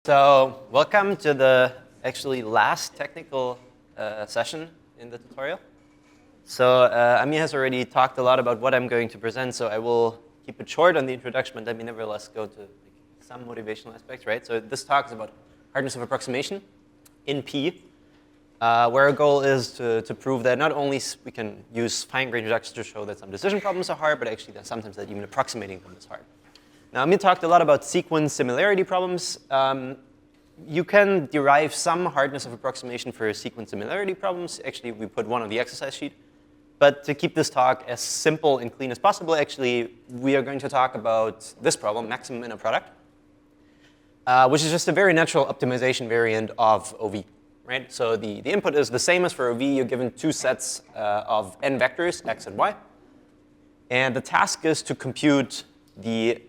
So welcome to the actually last technical session in the tutorial. So Amir has already talked a lot about what I'm going to present, so I will keep it short on the introduction, but let me nevertheless go to some motivational aspects, right? So this talk is about hardness of approximation in P, where our goal is to prove that not only we can use fine-grained reduction to show that some decision problems are hard, but actually that sometimes that even approximating them is hard. Now, Amir talked a lot about sequence similarity problems. You can derive some hardness of approximation for sequence similarity problems. Actually, we put one on the exercise sheet. But to keep this talk as simple and clean as possible, actually, we are going to talk about this problem, maximum inner product, which is just a very natural optimization variant of OV, right? So the input is the same as for OV. You're given two sets of n vectors, x and y. And the task is to compute the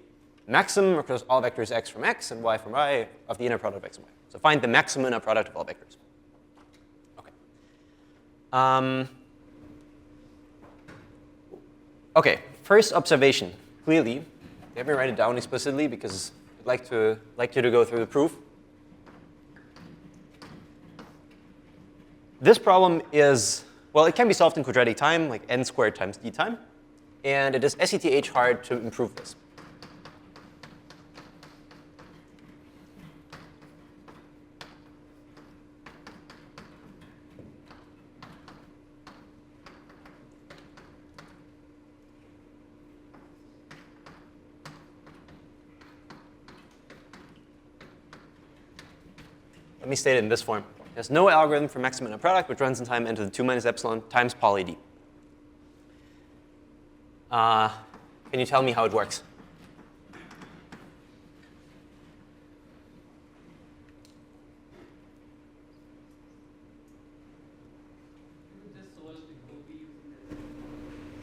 maximum across all vectors x from x and y from y of the inner product of x and y. So find the maximum inner product of all vectors. Okay. Okay, first observation. Clearly, let me write it down explicitly because I'd like you to go through the proof. This problem is, well, it can be solved in quadratic time, like n squared times d time. And it is SETH hard to improve this. Let me state it in this form. There's no algorithm for maximum inner product which runs in time n to the 2 minus epsilon times poly d. Can you tell me how it works?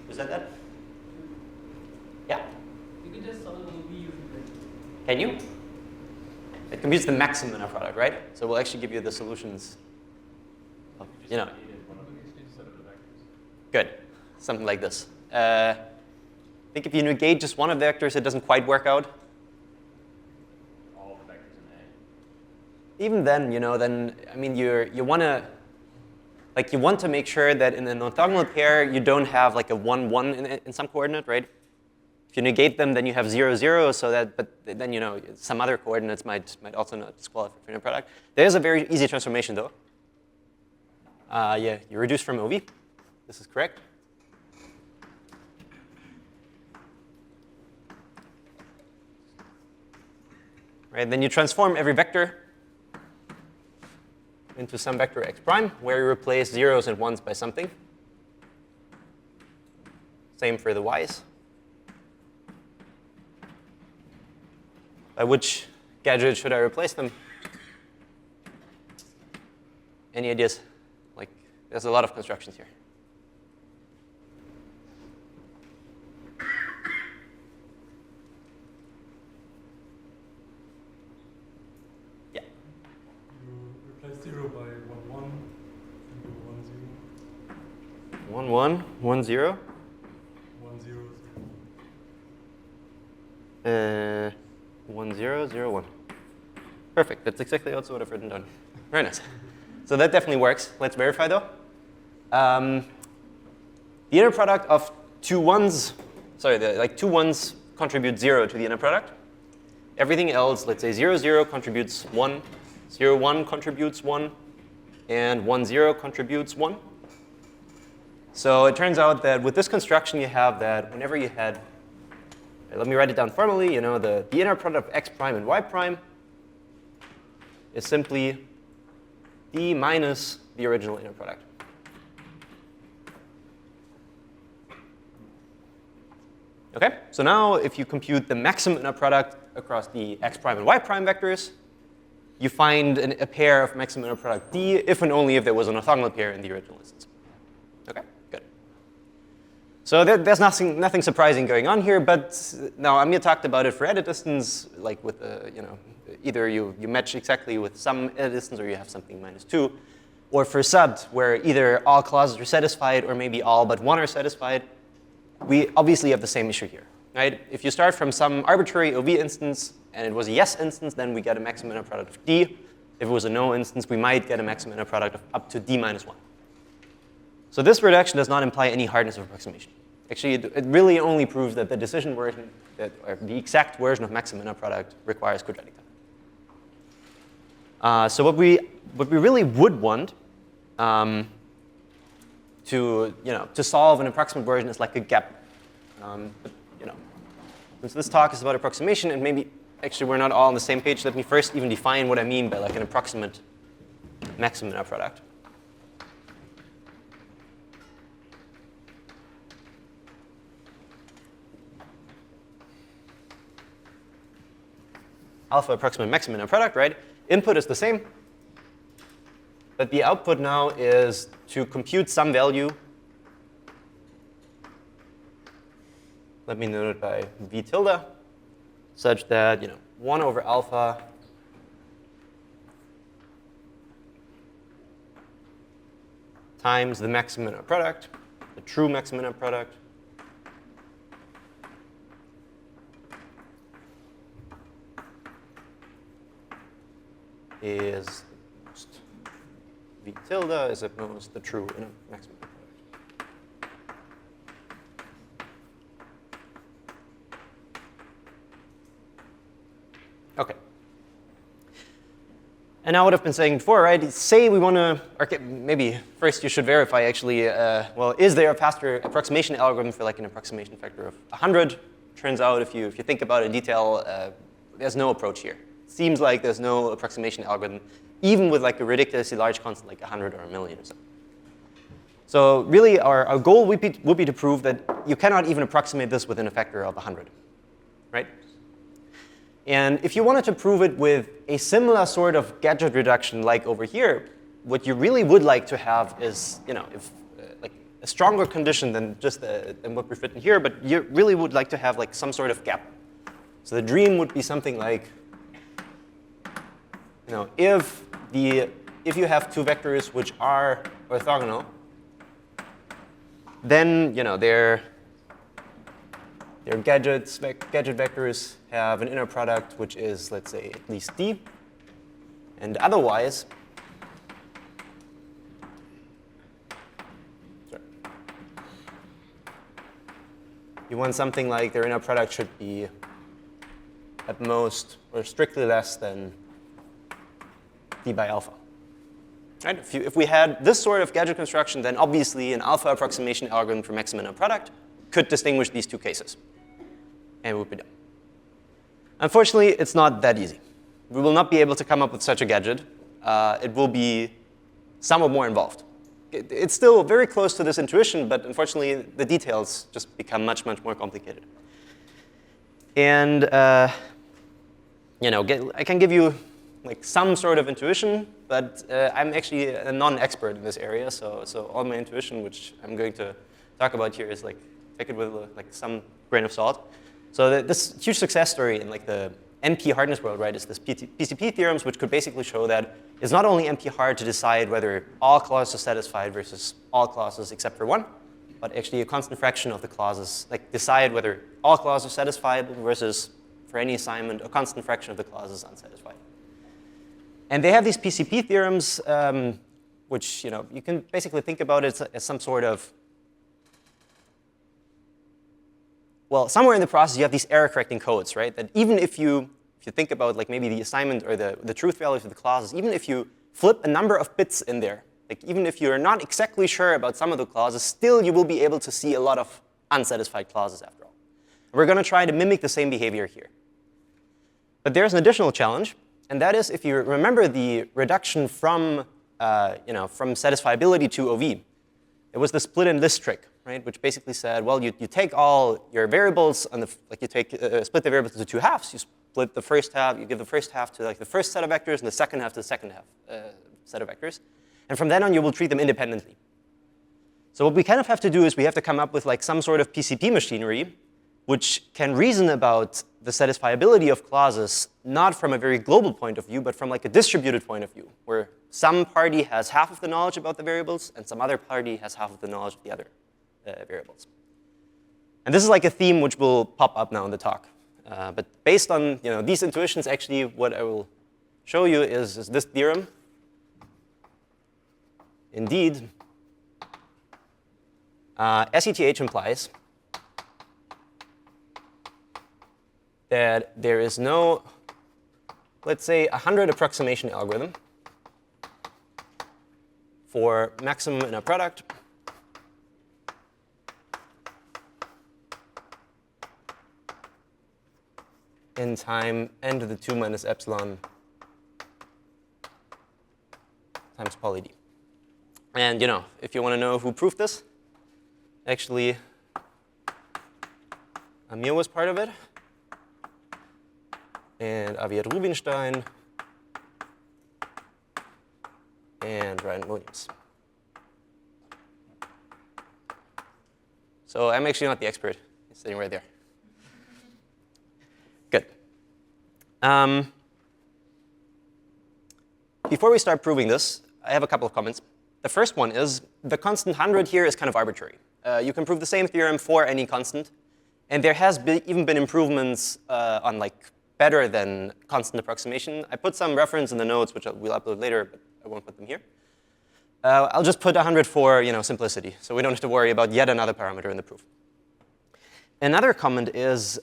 Who said that? Yeah? You can just solve OV using that. Can you? It computes the maximum inner product, right? So we'll actually give you the solutions. You know. Good. Something like this. I think if you negate just one of the vectors, it doesn't quite work out. All the vectors in A. Even then, I mean, you want to make sure that in an orthogonal pair you don't have like a 1, 1 in some coordinate, right? If you negate them, then you have 0, 0. So that, but then some other coordinates might also not disqualify for inner product. There is a very easy transformation though. Yeah, you reduce from OV. This is correct. Right, then you transform every vector into some vector x prime, where you replace zeros and ones by something. Same for the y's. By which gadget should I replace them? Any ideas? Like, there's a lot of constructions here. Yeah. You replace 0 by 1, 1, and do 1, 0. 1, 1, 1, 0. 1, 0, 0. 1, 0, 0, 1. Perfect. That's exactly also what I've written down. Very nice. So that definitely works. Let's verify, though. The inner product of two ones, two ones contribute 0 to the inner product. Everything else, let's say 0, 0 contributes 1, 0, 1 contributes 1, and 1, 0 contributes 1. So it turns out that with this construction, you have that whenever you had let me write it down formally. The inner product of x prime and y prime is simply d minus the original inner product. Okay, so now if you compute the maximum inner product across the x prime and y prime vectors, you find a pair of maximum inner product d if and only if there was an orthogonal pair in the original instance. Okay, good. So there's nothing surprising going on here, but now Amir talked about it for edit distance, like with either you match exactly with some edit distance or you have something -2, or for subbed where either all clauses are satisfied or maybe all but one are satisfied. We obviously have the same issue here. right? If you start from some arbitrary OV instance and it was a yes instance, then we get a maximum inner product of D. If it was a no instance, we might get a maximum inner product of up to D minus 1. So this reduction does not imply any hardness of approximation. Actually, it really only proves that the decision version, or the exact version of maximum inner product requires quadratic time. So what we really would want to solve an approximate version is like a gap. But, since this talk is about approximation, and maybe actually we're not all on the same page, let me first even define what I mean by like an approximate maximum inner product. Alpha approximate maximum inner product, right? Input is the same, but the output now is to compute some value. Let me note it by v tilde, such that 1 over alpha times the maximum inner product, the true maximum inner product, is v tilde is at most the true inner maximum product. Okay. And now what I've been saying before, right? Say we want to, okay, maybe first you should verify actually, well, is there a faster approximation algorithm for like an approximation factor of 100? Turns out if you think about it in detail, there's no approach here. Seems like there's no approximation algorithm, even with like a ridiculously large constant like 100 or a million or so. So really our goal would be to prove that you cannot even approximate this within a factor of 100, right? And if you wanted to prove it with a similar sort of gadget reduction like over here, what you really would like to have is, if like a stronger condition than just than what we've written here, but you really would like to have like some sort of gap. So the dream would be something like, if you have two vectors which are orthogonal, then their gadget vectors have an inner product which is, let's say, at least D, and otherwise, you want something like their inner product should be at most or strictly less than D by alpha. Right? If we had this sort of gadget construction, then obviously an alpha approximation algorithm for maximum inner product could distinguish these two cases, and it would be done. Unfortunately, it's not that easy. We will not be able to come up with such a gadget. It will be somewhat more involved. It's still very close to this intuition, but unfortunately, the details just become much, much more complicated. And I can give you like some sort of intuition, but I'm actually a non-expert in this area, so all my intuition, which I'm going to talk about here, is like take it with like some grain of salt. So this huge success story in like the NP hardness world, right, is this PCP theorems, which could basically show that it's not only NP hard to decide whether all clauses are satisfied versus all clauses except for one, but actually a constant fraction of the clauses, like decide whether all clauses are satisfied versus, for any assignment, a constant fraction of the clauses unsatisfied. And they have these PCP theorems, which you can basically think about it as some sort of, well, somewhere in the process you have these error correcting codes, right? That even if you think about like maybe the assignment or the truth values of the clauses, even if you flip a number of bits in there, like even if you're not exactly sure about some of the clauses, still you will be able to see a lot of unsatisfied clauses after all. We're going to try to mimic the same behavior here. But there's an additional challenge. And that is, if you remember the reduction from satisfiability to OV, it was the split and list trick, right? Which basically said, well, you take all your variables on you take split the variables into two halves. You split the first half. You give the first half to like the first set of vectors, and the second half to the second half set of vectors. And from then on, you will treat them independently. So what we kind of have to do is we have to come up with like some sort of PCP machinery which can reason about the satisfiability of clauses not from a very global point of view, but from like a distributed point of view, where some party has half of the knowledge about the variables and some other party has half of the knowledge of the other variables. And this is like a theme which will pop up now in the talk. But based on these intuitions, actually, what I will show you is this theorem. Indeed, SETH implies that there is no, let's say, 100 approximation algorithm for maximum inner product in time n to the 2 minus epsilon times poly d. And if you want to know who proved this, actually, Amir was part of it, and Aviad Rubinstein, and Ryan Williams. So I'm actually not the expert. He's sitting right there. Good. Before we start proving this, I have a couple of comments. The first one is the constant 100 here is kind of arbitrary. You can prove the same theorem for any constant. And there has even been improvements on better than constant approximation. I put some reference in the notes, which we'll upload later, but I won't put them here. I'll just put 100 for simplicity, so we don't have to worry about yet another parameter in the proof. Another comment is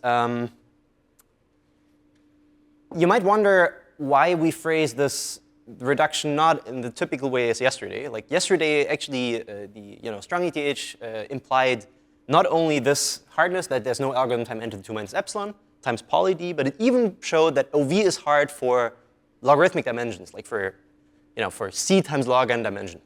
you might wonder why we phrase this reduction not in the typical way as yesterday. Like yesterday, actually, the strong ETH implied not only this hardness, that there's no algorithm time n to the 2 minus epsilon times poly d, but it even showed that OV is hard for logarithmic dimensions, like for c times log n dimension.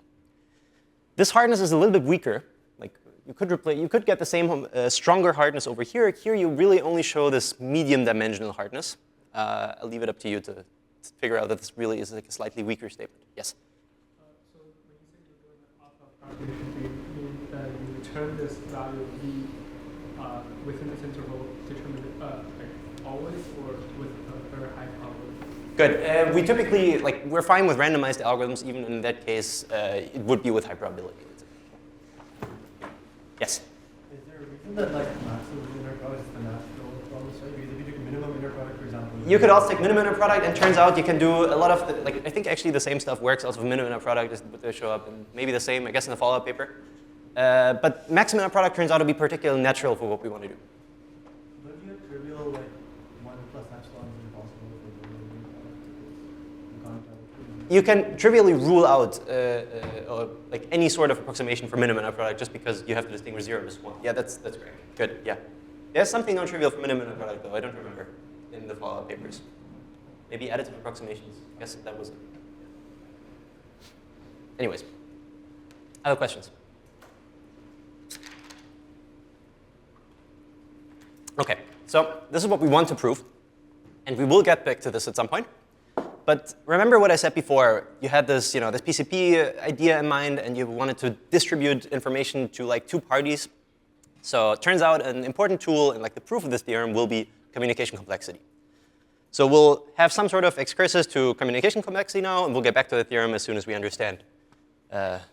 This hardness is a little bit weaker. Like you could get the same stronger hardness over here. Here you really only show this medium dimensional hardness. I'll leave it up to you to figure out that this really is like a slightly weaker statement. Yes? So when you say you're doing an approximation, do you mean that you return this value of v within this interval determined always, or with a very high probability? Good. We typically, we're fine with randomized algorithms. Even in that case, it would be with high probability. Yes? Is there a reason that maximum inner product is the natural problem? So because if you take a minimum inner product, for example, you could also take minimum inner product, and turns out you can do a lot of I think actually the same stuff works also for minimum inner product. They show up, and maybe the same, I guess, in the follow-up paper. But maximum inner product turns out to be particularly natural for what we want to do. But if you have trivial 1 plus epsilon is impossible for the minimum product. You can trivially rule out any sort of approximation for minimum inner product just because you have to distinguish 0 and 1. Yeah, that's correct. Good. Yeah. There's something non-trivial for minimum inner product though. I don't remember in the follow-up papers. Maybe additive approximations. I guess that was it. Anyways, other questions? OK, so this is what we want to prove. And we will get back to this at some point. But remember what I said before. You had this, this PCP idea in mind, and you wanted to distribute information to 2 parties. So it turns out an important tool in the proof of this theorem will be communication complexity. So we'll have some sort of excursus to communication complexity now, and we'll get back to the theorem as soon as we understand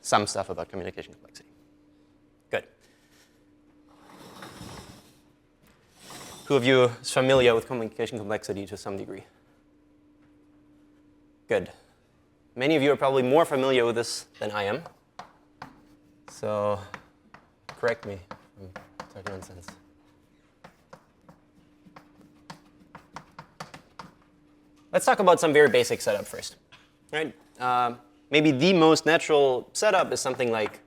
some stuff about communication complexity. Good. Who of you is familiar with communication complexity to some degree? Good. Many of you are probably more familiar with this than I am. So correct me if I'm talking nonsense. Let's talk about some very basic setup first. Right? Maybe the most natural setup is something like,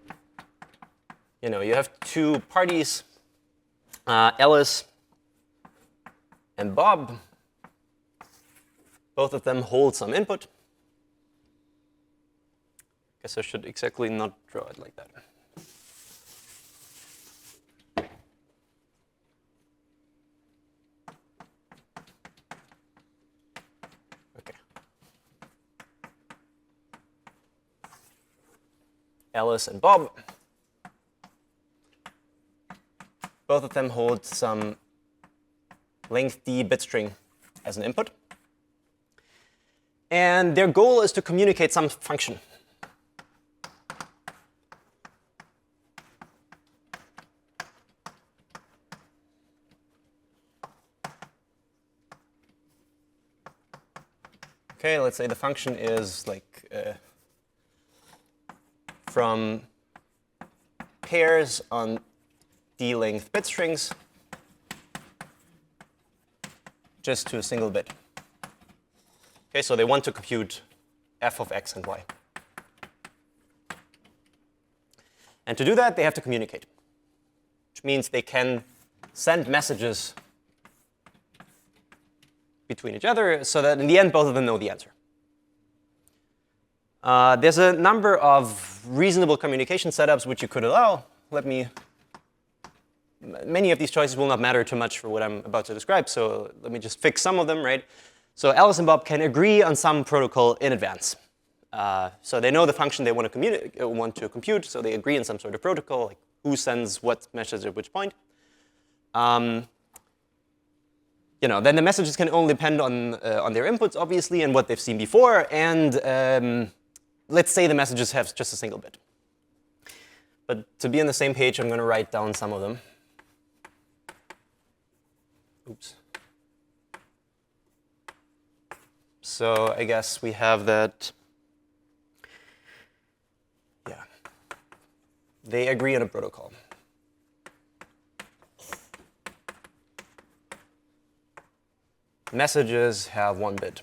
you have 2 parties, Alice and Bob. Both of them hold some input. Guess I should exactly not draw it like that. OK. Alice and Bob. Both of them hold some length d bit string as an input. And their goal is to communicate some function. Okay, let's say the function is like from pairs on d-length bit strings just to a single bit. Okay, so they want to compute f of x and y. And to do that, they have to communicate, which means they can send messages between each other so that in the end, both of them know the answer. There's a number of reasonable communication setups which you could allow. Many of these choices will not matter too much for what I'm about to describe, so let me just fix some of them, right? So Alice and Bob can agree on some protocol in advance. So they know the function they want to compute, so they agree on some sort of protocol, like who sends what message at which point. Then the messages can only depend on their inputs, obviously, and what they've seen before. And let's say the messages have just a single bit. But to be on the same page, I'm going to write down some of them. Oops. So I guess we have that. Yeah. They agree on a protocol. Messages have 1 bit.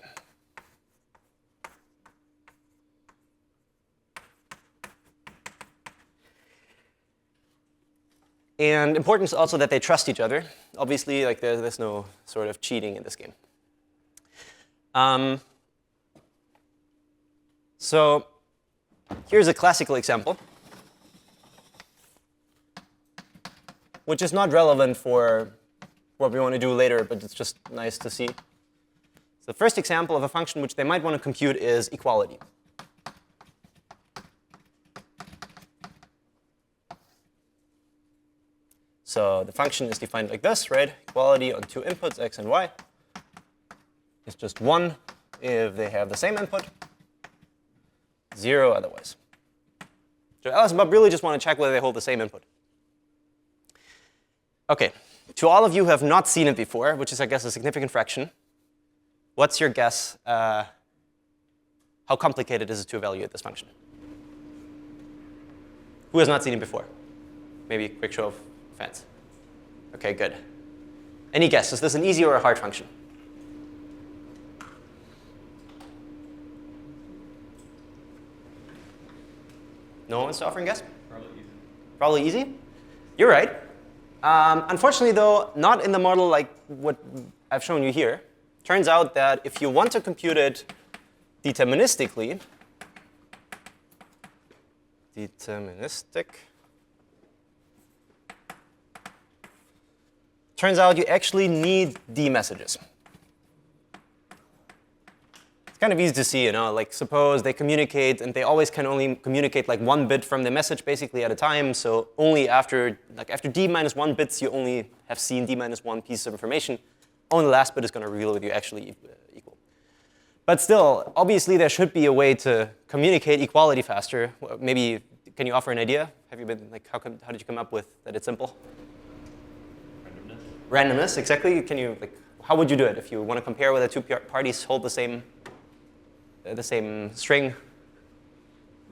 And important is also that they trust each other. Obviously, like there's no sort of cheating in this game. So here's a classical example, which is not relevant for what we want to do later, but it's just nice to see. So the first example of a function which they might want to compute is equality. So the function is defined like this, right? Equality on 2 inputs, x and y. It's just 1 if they have the same input, 0 otherwise. So Alice and Bob really just want to check whether they hold the same input. OK, to all of you who have not seen it before, which is, I guess, a significant fraction, what's your guess how complicated is it to evaluate this function? Who has not seen it before? Maybe a quick show of hands. OK, good. Any guess? Is this an easy or a hard function? No one wants to offer a guess? Probably easy. Probably easy? You're right. Unfortunately, though, not in the model like what I've shown you here. Turns out that if you want to compute it deterministically, turns out you actually need D messages. It's kind of easy to see, like suppose they communicate and they always can only communicate like 1 bit from the message basically at a time. So only after D minus 1 bits, you only have seen D minus 1 piece of information. Only the last bit is going to reveal whether you actually equal. But still, obviously, there should be a way to communicate equality faster. Maybe, can you offer an idea? Have you been, like, how did you come up with that it's simple? Randomness, exactly. Can you, like, how would you do it if you want to compare whether 2 parties hold the same string?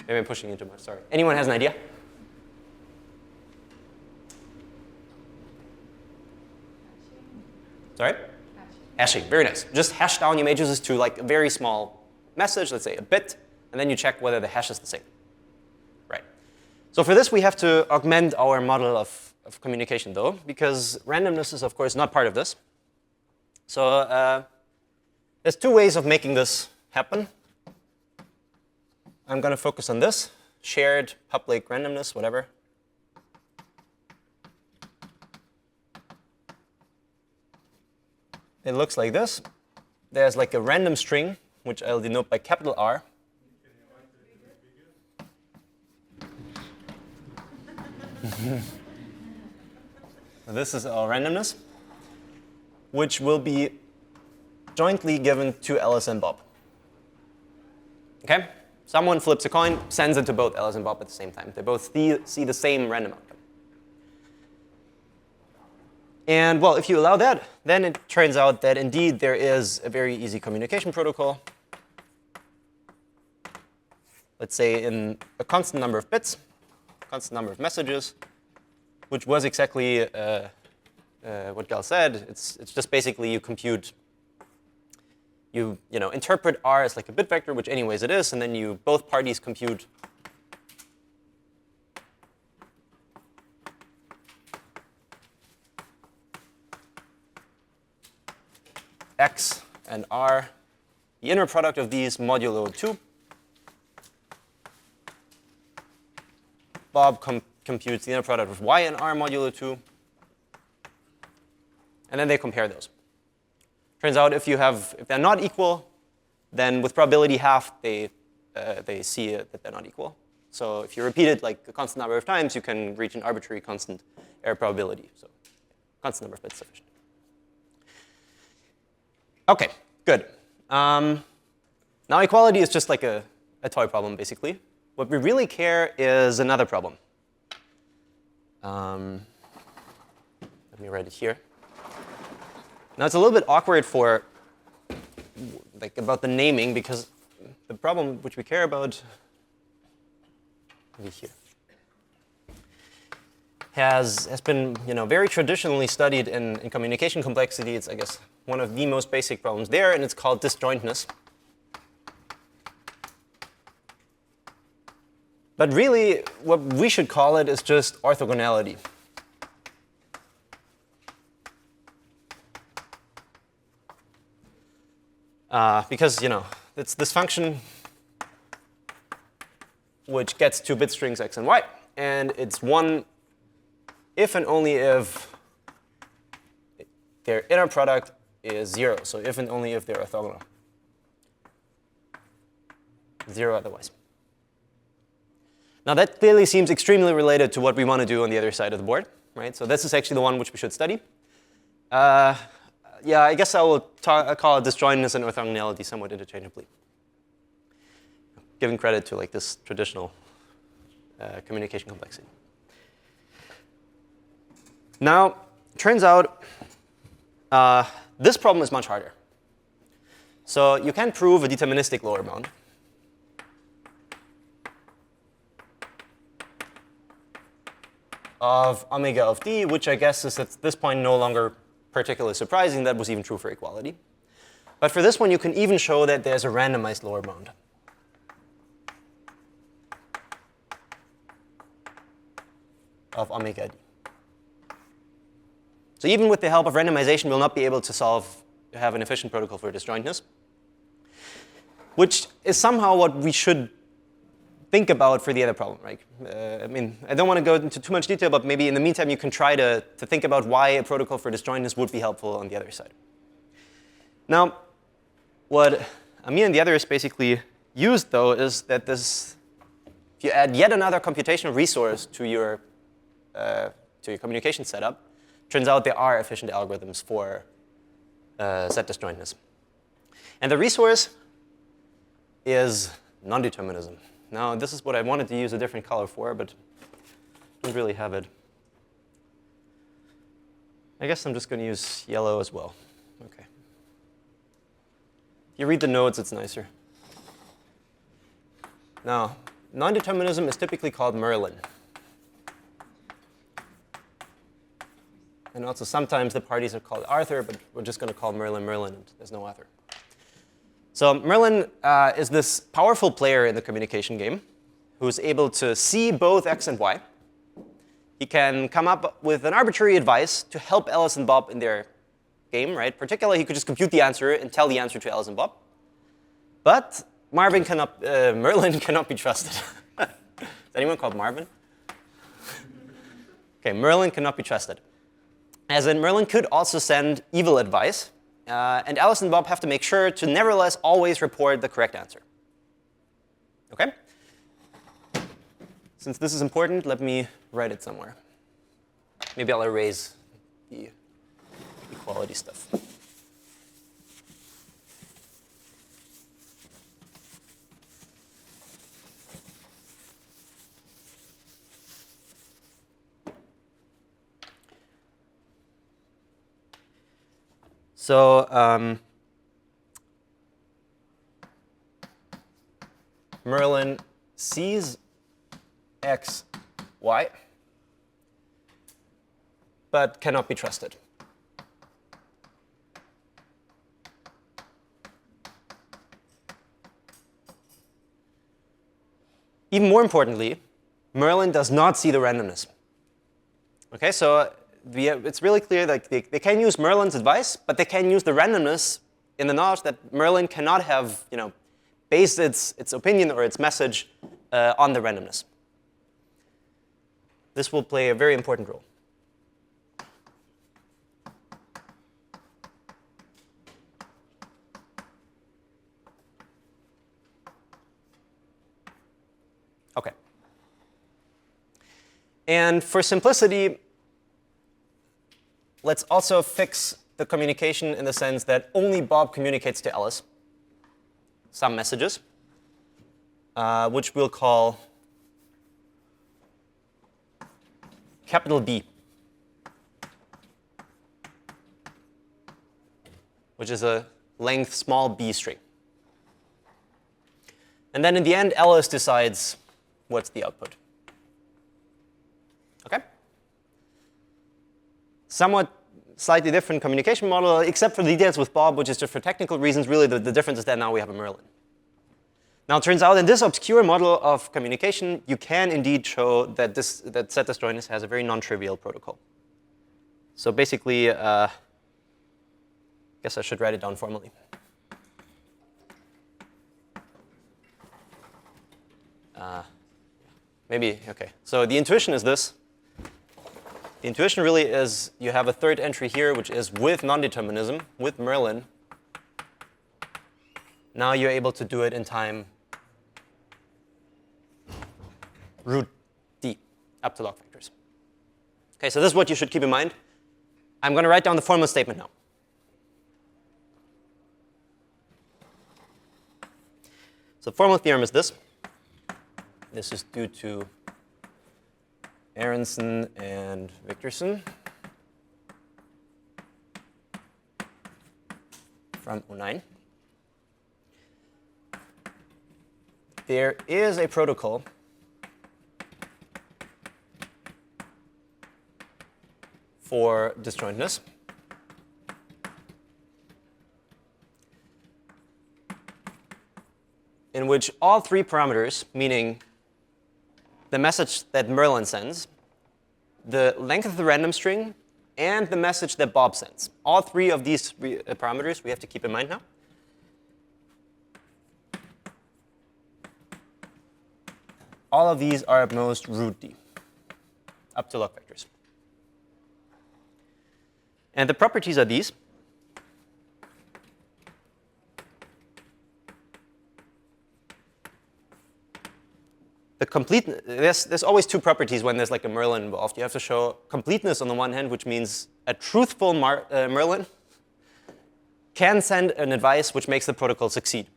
Maybe I'm pushing you too much, sorry. Anyone has an idea? Sorry? Hashing, very nice. Just hash down your images to like a very small message, let's say a bit, and then you check whether the hash is the same. Right. So for this, we have to augment our model of communication, though, because randomness is, of course, not part of this. So there's 2 ways of making this happen. I'm going to focus on this, shared public randomness, whatever. It looks like this. There's like a random string, which I'll denote by capital R. This is our randomness, which will be jointly given to Alice and Bob. OK? Someone flips a coin, sends it to both Alice and Bob at the same time. They both see the same random outcome. And well, if you allow that, then it turns out that indeed there is a very easy communication protocol. let's say, in a constant number of bits, constant number of messages, which was exactly what Gal said. It's just basically you compute, you interpret R as like a bit vector, which anyways it is, and then you both parties compute X and R, the inner product of these modulo 2. Bob computes the inner product of Y and R modulo 2. And then they compare those. Turns out if they're not equal, then with probability half, they see that they're not equal. So if you repeat it like a constant number of times, you can reach an arbitrary constant error probability. So constant number of bits sufficient. OK, good. Now equality is just like a toy problem, basically. What we really care is another problem. Let me write it here. Now it's a little bit awkward about the naming, because the problem which we care about maybe here has been very traditionally studied in communication complexity. It's, I guess, one of the most basic problems there, and it's called disjointness. But really, what we should call it is just orthogonality. Because it's this function which gets two bit strings x and y, and it's one if and only if their inner product is 0. So if and only if they're orthogonal. 0 otherwise. Now that clearly seems extremely related to what we want to do on the other side of the board, right? So this is actually the one which we should study. Yeah, I guess I will call it disjointness and orthogonality somewhat interchangeably, giving credit to like this traditional communication complexity. Now, it turns out this problem is much harder. So you can prove a deterministic lower bound. Of omega of d, which I guess is at this point no longer particularly surprising. That was even true for equality. But for this one, you can even show that there's a randomized lower bound. Of omega d. So even with the help of randomization, we'll not be able to have an efficient protocol for disjointness, which is somehow what we should think about for the other problem, right? I mean, I don't want to go into too much detail, but maybe in the meantime, you can try to think about why a protocol for disjointness would be helpful on the other side. Now, what Amir and the others basically used, though, is that if you add yet another computational resource to your communication setup, turns out there are efficient algorithms for set disjointness. And the resource is non-determinism. Now, this is what I wanted to use a different color for, but don't really have it. I guess I'm just going to use yellow as well. OK. If you read the notes, it's nicer. Now, non-determinism is typically called Merlin. And also sometimes the parties are called Arthur, but we're just going to call Merlin Merlin, and there's no Arthur. So Merlin is this powerful player in the communication game who's able to see both x and y. He can come up with an arbitrary advice to help Alice and Bob in their game, right? Particularly, he could just compute the answer and tell the answer to Alice and Bob. But Merlin cannot be trusted. Is anyone called Marvin? OK, Merlin cannot be trusted. As in, Merlin could also send evil advice. And Alice and Bob have to make sure to nevertheless always report the correct answer. OK? Since this is important, let me write it somewhere. Maybe I'll erase the equality stuff. So Merlin sees x, y, but cannot be trusted. Even more importantly, Merlin does not see the randomness. Okay, so it's really clear that they can use Merlin's advice, but they can use the randomness in the knowledge that Merlin cannot have, based its opinion or its message on the randomness. This will play a very important role. Okay. And for simplicity, let's also fix the communication in the sense that only Bob communicates to Alice some messages, which we'll call capital B, which is a length small b string. And then in the end, Alice decides what's the output. Okay? Somewhat slightly different communication model, except for the details with Bob, which is just for technical reasons. Really, the difference is that now we have a Merlin. Now, it turns out in this obscure model of communication, you can indeed show that set disjointness has a very non-trivial protocol. So basically, I guess I should write it down formally. Maybe, OK. So the intuition is this. The intuition really is you have a third entry here, which is with non-determinism, with Merlin. Now you're able to do it in time root d, up to log factors. OK, so this is what you should keep in mind. I'm going to write down the formal statement now. So the formal theorem is this. This is due to Aronson and Victorson from 2009. There is a protocol for disjointness. In which all three parameters, meaning the message that Merlin sends, the length of the random string, and the message that Bob sends. All three of these parameters we have to keep in mind now. All of these are at most root d, up to log factors. And the properties are these. The there's always two properties when there's like a Merlin involved. You have to show completeness on the one hand, which means a truthful Merlin can send an advice which makes the protocol succeed.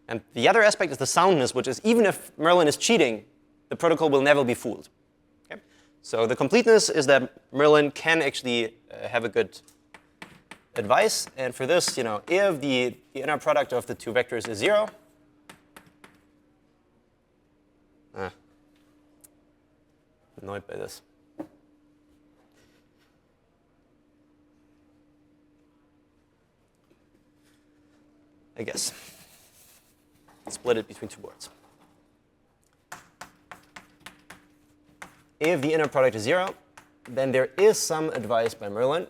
And the other aspect is the soundness, which is even if Merlin is cheating, the protocol will never be fooled. Okay? So the completeness is that Merlin can actually have a good advice. And for this, if the inner product of the two vectors is 0, annoyed by this. I guess. Split it between two words. If the inner product is 0, then there is some advice by Merlin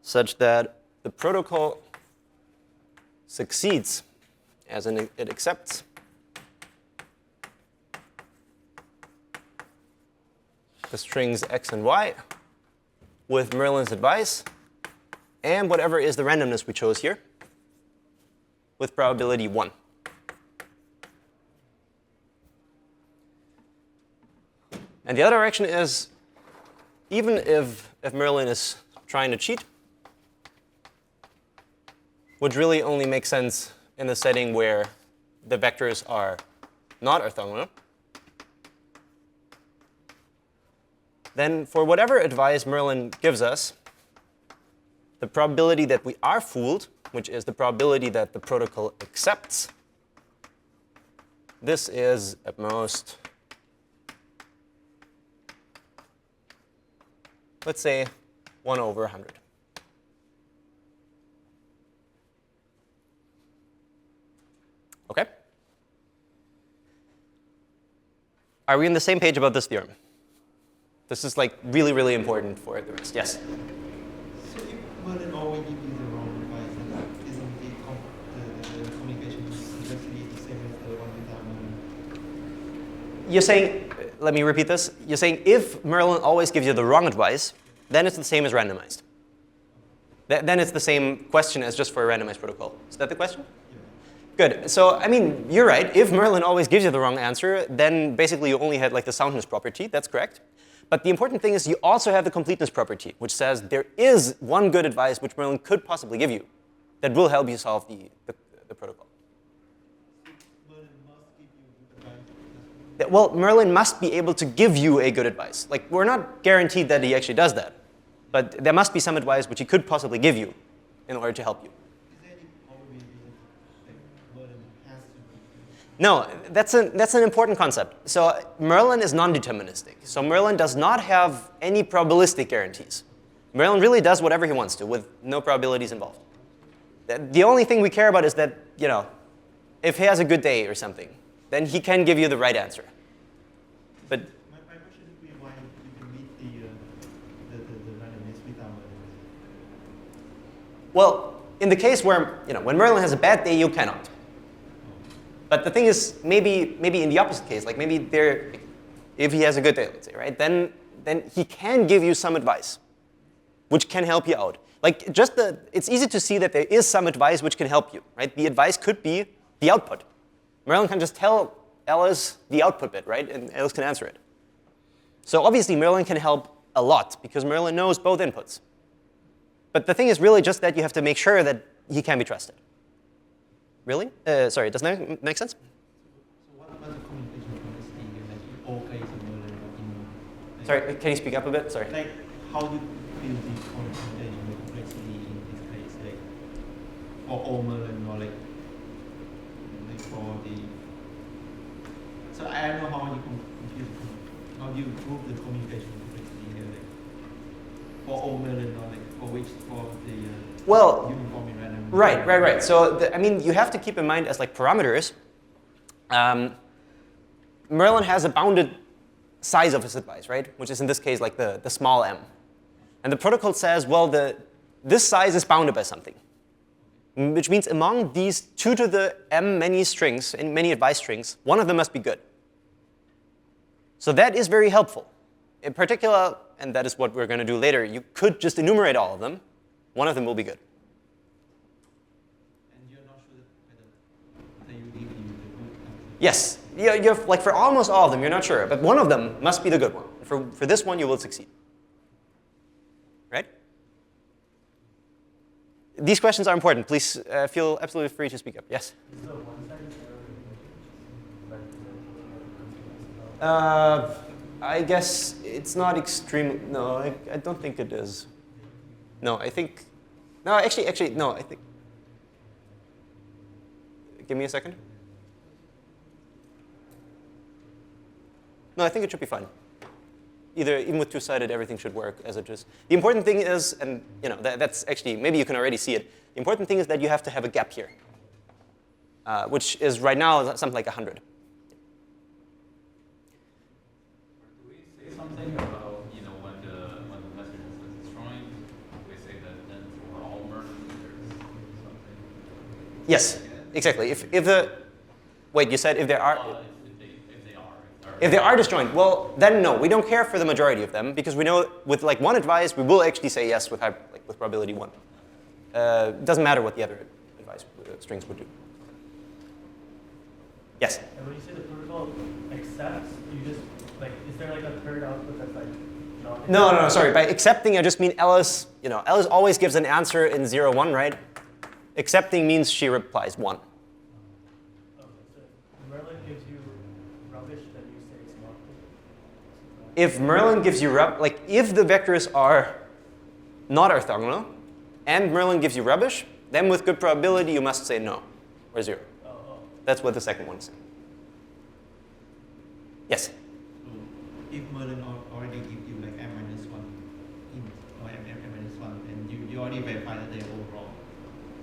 such that the protocol succeeds, as in it accepts the strings x and y with Merlin's advice and whatever is the randomness we chose here with probability 1. And the other direction is, even if Merlin is trying to cheat, would really only make sense in the setting where the vectors are not orthogonal. Then for whatever advice Merlin gives us, the probability that we are fooled, which is the probability that the protocol accepts this is at most, let's say, 1 over 100. OK? Are we on the same page about this theorem? This is like really, really important for the rest. Yes? So if Merlin always gives you the wrong advice, then isn't the communication exactly the same as the one without Merlin? You're saying, let me repeat this. You're saying if Merlin always gives you the wrong advice, then it's the same as randomized. Then it's the same question as just for a randomized protocol. Is that the question? Good. So, I mean, you're right. If Merlin always gives you the wrong answer, then basically you only had like the soundness property. That's correct. But the important thing is you also have the completeness property, which says there is one good advice which Merlin could possibly give you that will help you solve the protocol. Merlin must give you good advice. Well, Merlin must be able to give you a good advice. Like, we're not guaranteed that he actually does that. But there must be some advice which he could possibly give you in order to help you. No, that's an important concept. So Merlin is non-deterministic. So Merlin does not have any probabilistic guarantees. Merlin really does whatever he wants to with no probabilities involved. The only thing we care about is that, you know, if he has a good day or something, then he can give you the right answer. But my question would be why you can meet the randomness without Merlin. well, in the case where, you know, when Merlin has a bad day, you cannot. But the thing is, maybe in the opposite case, like maybe if he has a good day, let's say, right, then he can give you some advice, which can help you out. Like it's easy to see that there is some advice which can help you, right? The advice could be the output. Merlin can just tell Alice the output bit, right, and Alice can answer it. So obviously Merlin can help a lot because Merlin knows both inputs. But the thing is really just that you have to make sure that he can be trusted. Really? Sorry, does that make sense? So what about the communication complexity in all cases of Merlin? Sorry, can you speak up a bit? Sorry. Like, how do you build this communication complexity in this case? Like, for all Merlin or like for the... So I don't know how you prove the communication complexity here, like, for all Merlin or like for the well, uniform in random. Right. So, I mean, you have to keep in mind as like parameters, Merlin has a bounded size of his advice, right? Which is in this case like the small m. And the protocol says, well, this size is bounded by something. Which means among these 2 to the m many strings, and many advice strings, one of them must be good. So that is very helpful. In particular, and that is what we're going to do later, you could just enumerate all of them. One of them will be good. And you're not sure that they will give you the good answer? Yes. You're, like for almost all of them, you're not sure. But one of them must be the good one. For this one, you will succeed. Right? These questions are important. Please feel absolutely free to speak up. Yes? Is the one-sided error I guess it's not extreme. No, I don't think it is. No, I think. No, actually, no, I think. Give me a second. No, I think it should be fine. Even with two-sided, everything should work as it is. The important thing is, and you know, that's actually, maybe you can already see it. The important thing is that you have to have a gap here, which is right now something like 100. Do we say something about, you know, when the message is destroyed, we say that then for all mergers there's something? Yes, exactly. If the, wait, you said if there are. If If they are disjoint, well, then no, we don't care for the majority of them because we know with like one advice, we will actually say yes with with probability 1. It doesn't matter what the other advice strings would do. Yes? And when you say the protocol accepts, you just, like, is there like a third output that's like not? No, sorry. By accepting, I just mean Alice, you know, Alice always gives an answer in 0, 1, right? Accepting means she replies 1. Okay, so Merlin gives you rubbish, then you say it's not. If Merlin gives you like if the vectors are not orthogonal and Merlin gives you rubbish, then with good probability you must say no or 0. Oh. That's what the second one is saying. Yes. So if Merlin already give you like m minus 1 int or m minus 1, and you already verify that they're all wrong,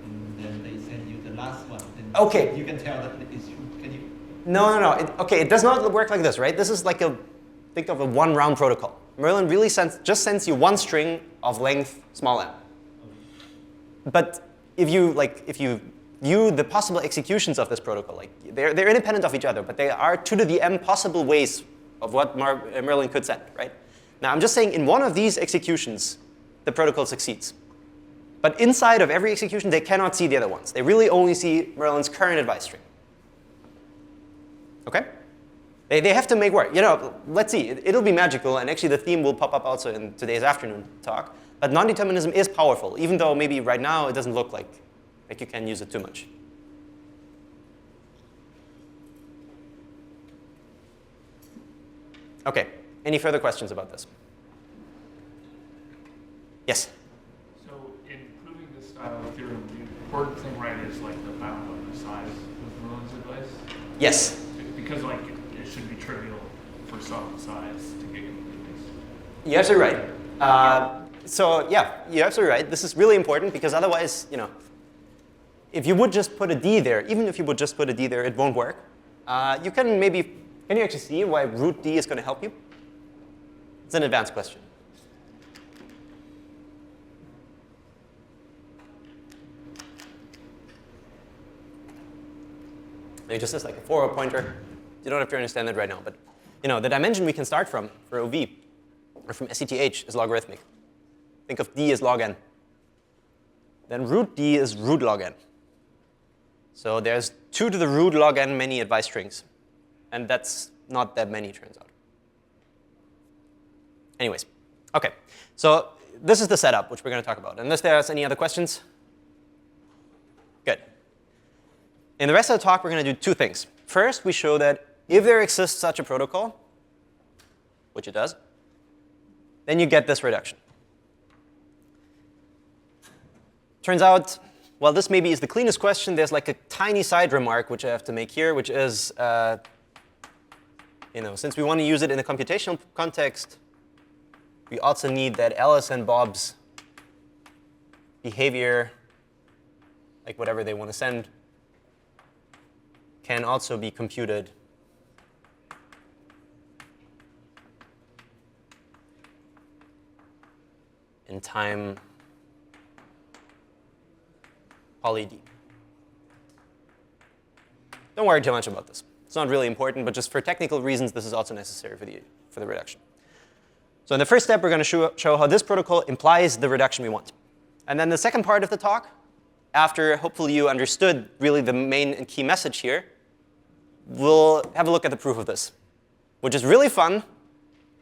and then they send you the last one, then Okay. you can tell that it's true. Can you? No. Okay, it does not work like this, right? This is like think of a one-round protocol. Merlin really just sends you one string of length small m. But if you view the possible executions of this protocol, like they're independent of each other, but they are 2 to the m possible ways of what Merlin could send, right? Now I'm just saying in one of these executions, the protocol succeeds. But inside of every execution, they cannot see the other ones. They really only see Merlin's current advice string. Okay? They have to make work. Let's see. It'll be magical, and actually the theme will pop up also in today's afternoon talk. But non-determinism is powerful, even though maybe right now it doesn't look like you can use it too much. Okay. Any further questions about this? Yes? So in proving this style of theorem, the important thing, right, is like the bound on the size of Merlin's advice? Yes. Because like it should be trivial for some size to get completeness. You're absolutely right. So yeah, you're absolutely right. This is really important because otherwise, if you would just put a d there, even if you would just put a d there, it won't work. Can you actually see why root d is going to help you? It's an advanced question. Maybe just as like a forward pointer. You don't have to understand that right now, but the dimension we can start from for OV, or from SCTH, is logarithmic. Think of d as log n. Then root d is root log n. So there's 2 to the root log n many advice strings. And that's not that many, turns out. Anyways, OK. So this is the setup, which we're going to talk about. Unless there's any other questions? Good. In the rest of the talk, we're going to do 2 things. First, we show that if there exists such a protocol, which it does, then you get this reduction. Turns out, well, this maybe is the cleanest question. There's like a tiny side remark which I have to make here, which is, since we want to use it in a computational context, we also need that Alice and Bob's behavior, like whatever they want to send, can also be computed in time poly d. Don't worry too much about this. It's not really important, but just for technical reasons, this is also necessary for the reduction. So in the first step, we're going to show how this protocol implies the reduction we want. And then the second part of the talk, after hopefully you understood really the main and key message here, we'll have a look at the proof of this, which is really fun,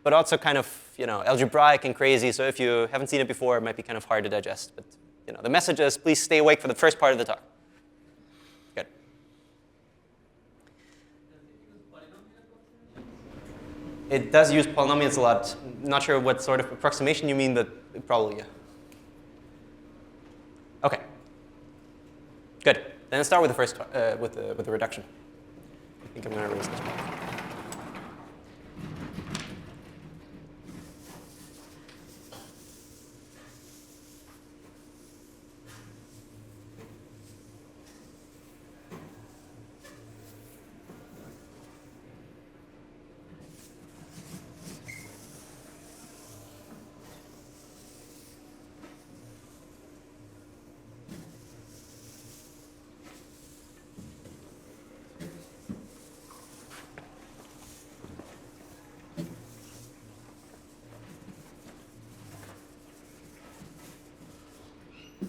but also kind of algebraic and crazy. So if you haven't seen it before, it might be kind of hard to digest. But the message is, please stay awake for the first part of the talk. Good. It does use polynomials a lot. Not sure what sort of approximation you mean, but probably, yeah. OK. Good. Then let's start with the first with the reduction. I think I'm going to erase this one.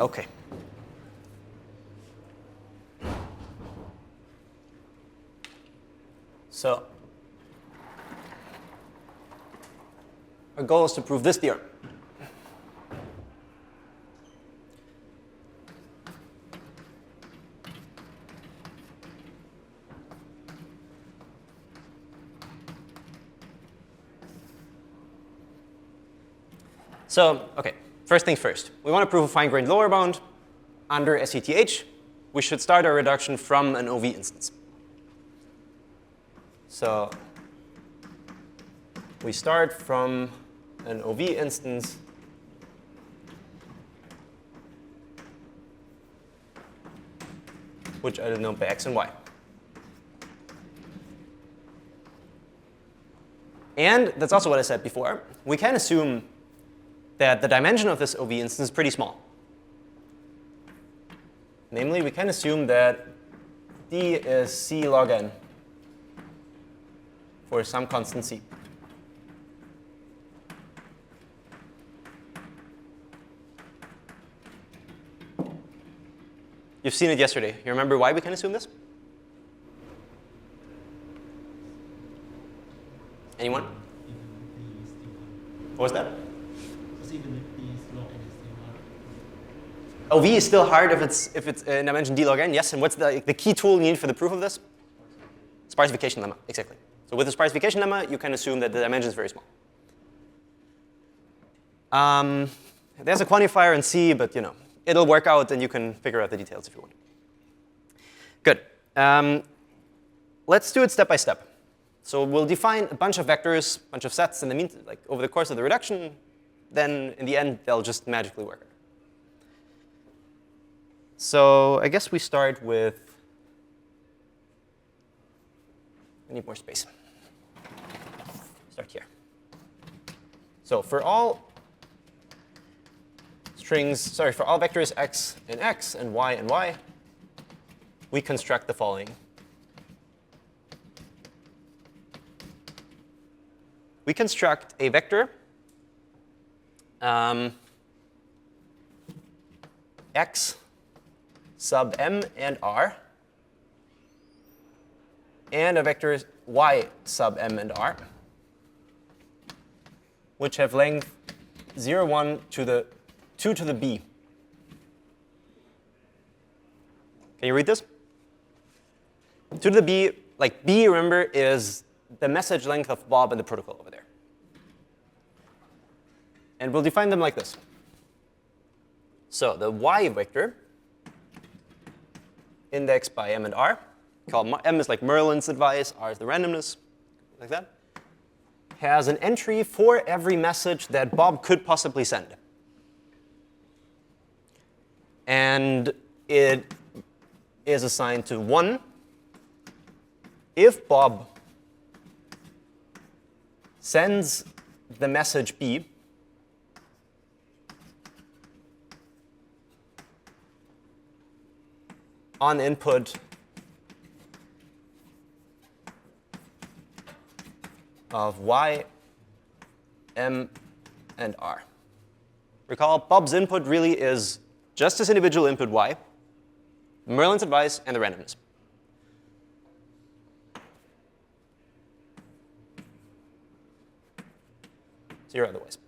OK. So our goal is to prove this theorem. So, OK. First things first, we want to prove a fine-grained lower bound under SCTH. We should start our reduction from an OV instance. So we start from an OV instance which are denoted by x and y. And that's also what I said before. We can assume that the dimension of this OV instance is pretty small. Namely, we can assume that d is c log n for some constant c. You've seen it yesterday. You remember why we can assume this? Anyone? What was that? Oh, v is still hard if it's in dimension d log n. Yes, and what's the key tool you need for the proof of this? Sparsification lemma, exactly. So with the sparsification lemma, you can assume that the dimension is very small. There's a quantifier in C, but it'll work out, and you can figure out the details if you want. Good. Let's do it step by step. So we'll define a bunch of vectors, a bunch of sets in the meantime, like over the course of the reduction. Then in the end, they'll just magically work. So I guess we start with, I need more space. Start here. So for all for all vectors x and y, we construct the following. We construct a vector x sub m and r, and a vector y sub m and r, which have length 0, 1 to the 2 to the b. Can you read this? 2 to the b, like b, remember, is the message length of Bob in the protocol over there. And we'll define them like this. So the y vector, indexed by m and r, called m is like Merlin's advice, r is the randomness, like that, has an entry for every message that Bob could possibly send. And it is assigned to 1 if Bob sends the message B on input of y, m, and r. Recall, Bob's input really is just this individual input y, Merlin's advice, and the randomness. Zero otherwise.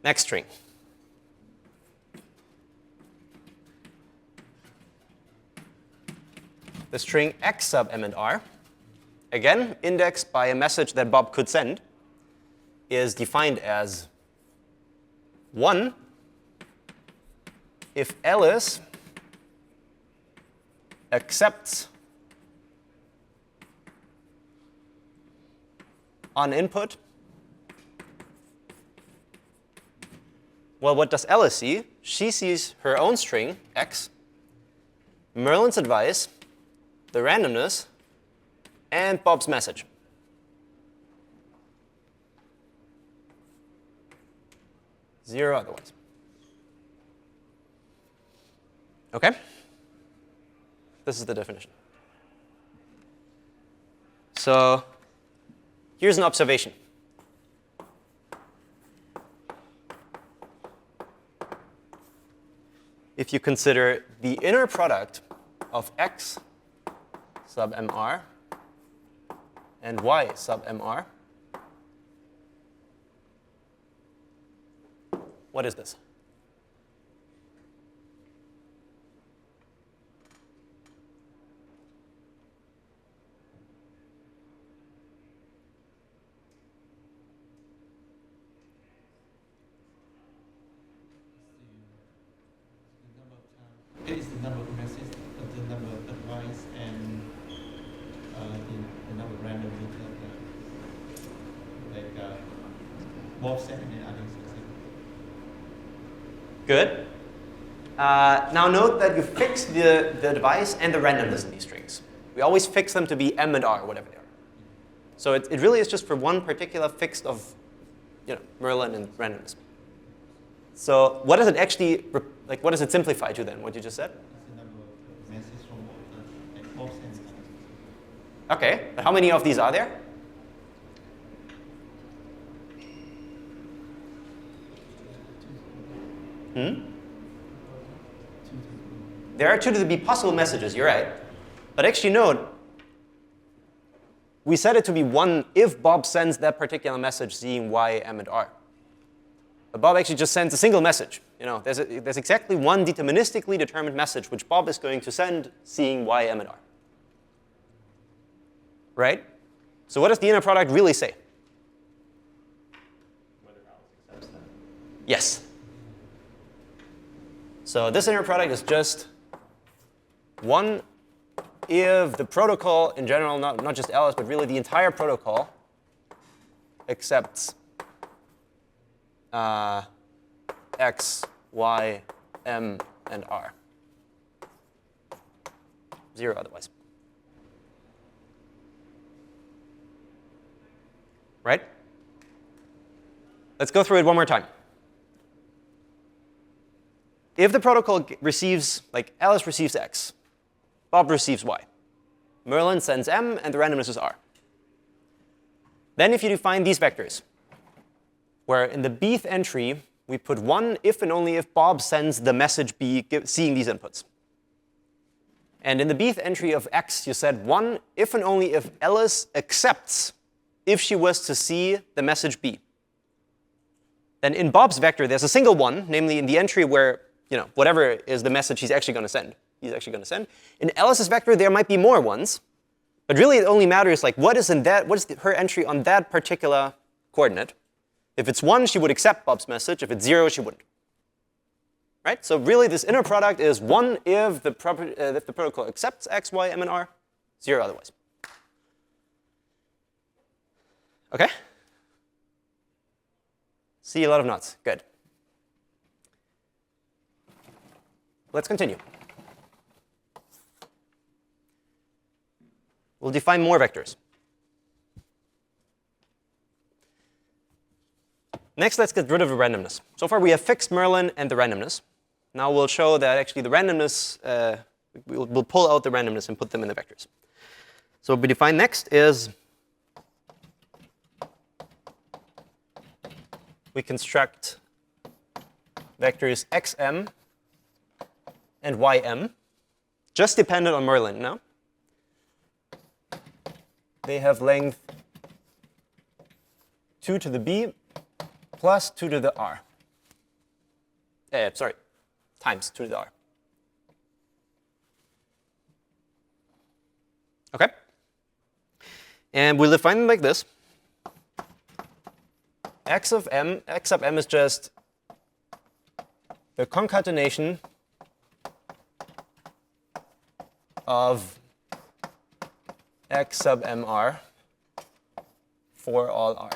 Next string. The string x sub m and r, again, indexed by a message that Bob could send, is defined as 1 if Alice accepts on input. Well, what does Alice see? She sees her own string, x, Merlin's advice, the randomness, and Bob's message. Zero otherwise. OK? This is the definition. So here's an observation. If you consider the inner product of x sub mr and y sub mr, what is this? It is the number of messages, the number of advice, and Bob send and others accept. Good. Now note that you fix the device and the randomness in these strings. We always fix them to be M and R, whatever they are. So it really is just for one particular fix of Merlin and randomness. So what does it actually, what does it simplify to then, what you just said? That's the number of messages from Bob send and others accept. Okay, but how many of these are there? There are 2 to the B possible messages, you're right. But actually note, we set it to be 1 if Bob sends that particular message seeing Y, M, and R. But Bob actually just sends a single message. There's exactly one deterministically determined message which Bob is going to send seeing Y, M, and R. Right? So what does the inner product really say? Whether Alice accepts that. Yes. So this inner product is just 1 if the protocol in general, not just Alice, but really the entire protocol accepts X, Y, M, and R. 0 otherwise. Right? Let's go through it one more time. If the protocol receives, Alice receives X, Bob receives Y, Merlin sends M, and the randomness is R. Then if you define these vectors, where in the Bth entry, we put 1 if and only if Bob sends the message B seeing these inputs. And in the Bth entry of X, you said 1 if and only if Alice accepts if she was to see the message B. Then in Bob's vector, there's a single 1, namely in the entry where whatever is the message he's actually going to send. In Alice's vector, there might be more 1s, but really it only matters what is her entry on that particular coordinate. If it's 1, she would accept Bob's message. If it's 0, she wouldn't. Right? So really, this inner product is 1 if the protocol accepts X, Y, M, and R, 0 otherwise. OK? See a lot of knots. Good. Let's continue. We'll define more vectors. Next, let's get rid of the randomness. So far, we have fixed Merlin and the randomness. Now we'll show that actually the randomness, we'll pull out the randomness and put them in the vectors. So what we define next is we construct vectors xm and ym, just dependent on Merlin now. They have length 2 to the b plus 2 to the r. Times 2 to the r. OK? And we'll define them like this. X of m is just the concatenation of x sub mr for all r.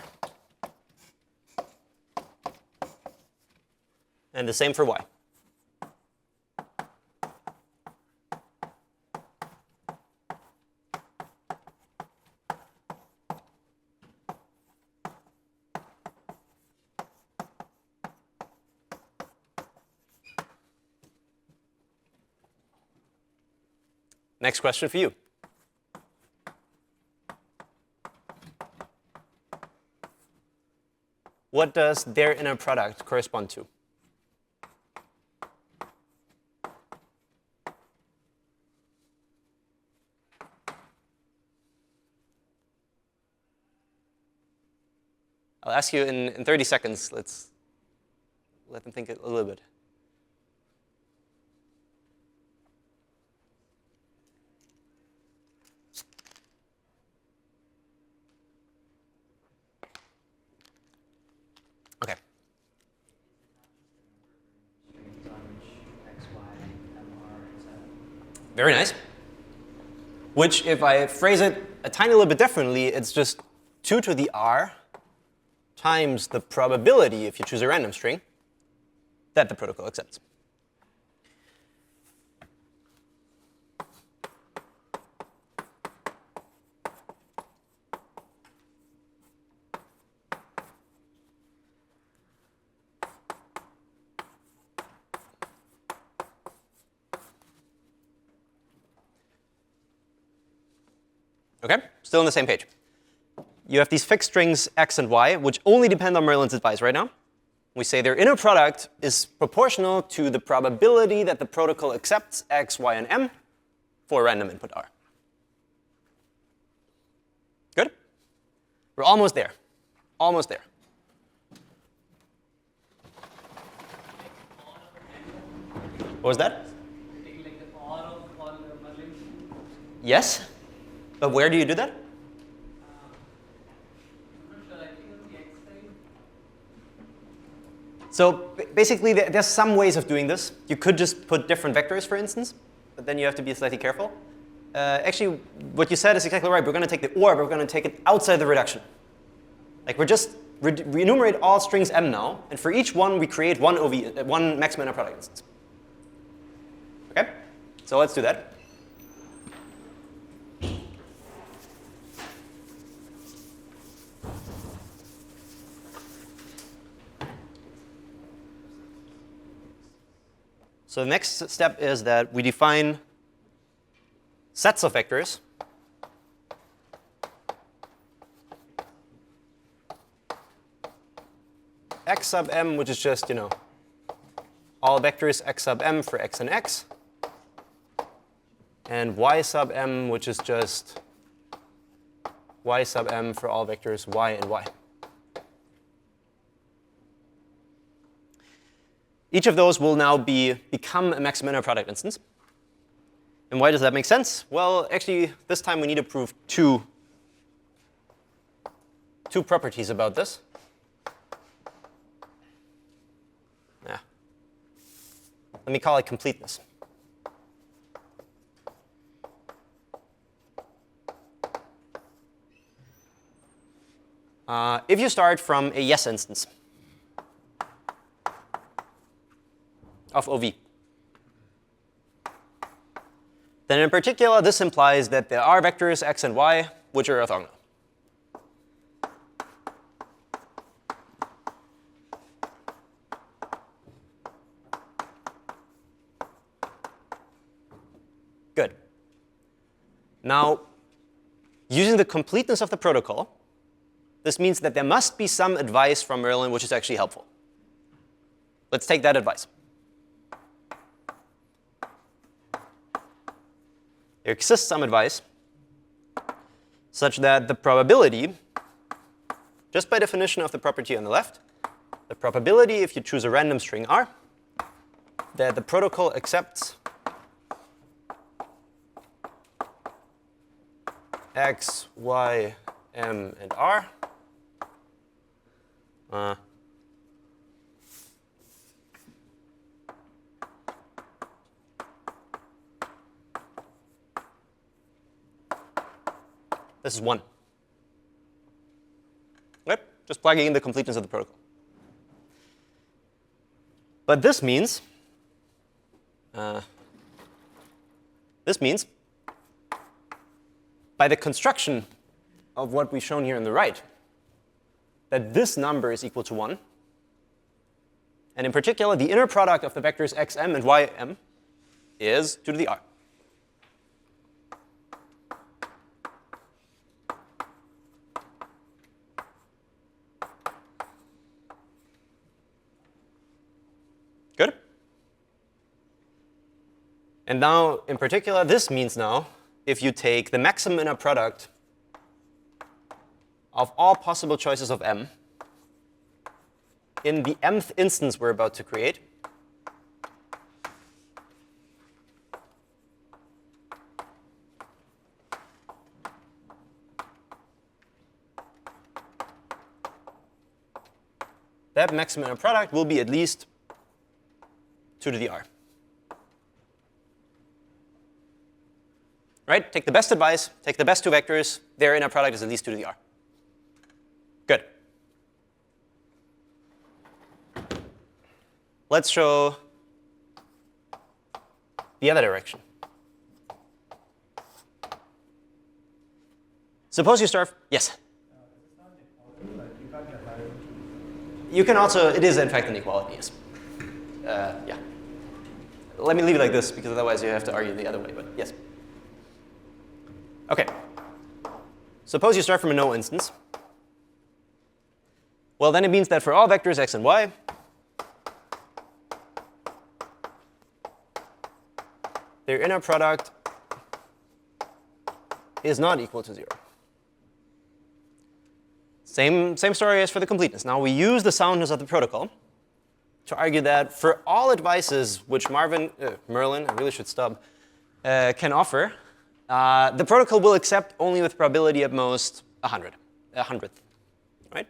And the same for y. Next question for you. What does their inner product correspond to? I'll ask you in 30 seconds. Let's let them think a little bit. OK. Very nice. Which, if I phrase it a tiny little bit differently, it's just 2 to the r times the probability, if you choose a random string, that the protocol accepts. OK, still on the same page. You have these fixed strings x and y, which only depend on Merlin's advice right now. We say their inner product is proportional to the probability that the protocol accepts x, y, and m for random input r. Good? We're almost there. Almost there. What was that? Yes. But where do you do that? So basically, there's some ways of doing this. You could just put different vectors, for instance, but then you have to be slightly careful. Actually, what you said is exactly right. We're going to take the or, but we're going to take it outside the reduction. Like we enumerate all strings m now, and for each one, we create one maximum inner product instance. OK? So let's do that. So the next step is that we define sets of vectors x sub m, which is just, all vectors x sub m for x and x, and y sub m, which is just y sub m for all vectors y and y. Each of those will now become a maximum inner product instance. And why does that make sense? Well, actually, this time we need to prove two properties about this. Yeah. Let me call it completeness. If you start from a yes instance of OV, then in particular, this implies that there are vectors x and y which are orthogonal. Good. Now, using the completeness of the protocol, this means that there must be some advice from Merlin which is actually helpful. Let's take that advice. There exists some advice such that the probability, just by definition of the property on the left, the probability, if you choose a random string r, that the protocol accepts x, y, m, and r this is 1. Right? Just plugging in the completeness of the protocol. But this means by the construction of what we've shown here on the right, that this number is equal to 1. And in particular, the inner product of the vectors xm and ym is 2 to the r. Good? And now, in particular, this means now, if you take the maximum inner product of all possible choices of m in the mth instance we're about to create, that maximum inner product will be at least 2 to the r. Right? Take the best advice, take the best two vectors, their inner product is at least 2 to the r. Good. let's show the other direction. Suppose you start, yes? You can also, it is in fact an equality, yes. Yeah. Let me leave it like this, because otherwise you have to argue the other way, but yes. OK. Suppose you start from a no instance. Well, then it means that for all vectors x and y, their inner product is not equal to 0. Same story as for the completeness. Now we use the soundness of the protocol to argue that for all advices which Merlin, I really should stop, can offer, the protocol will accept only with probability at most 100th, right?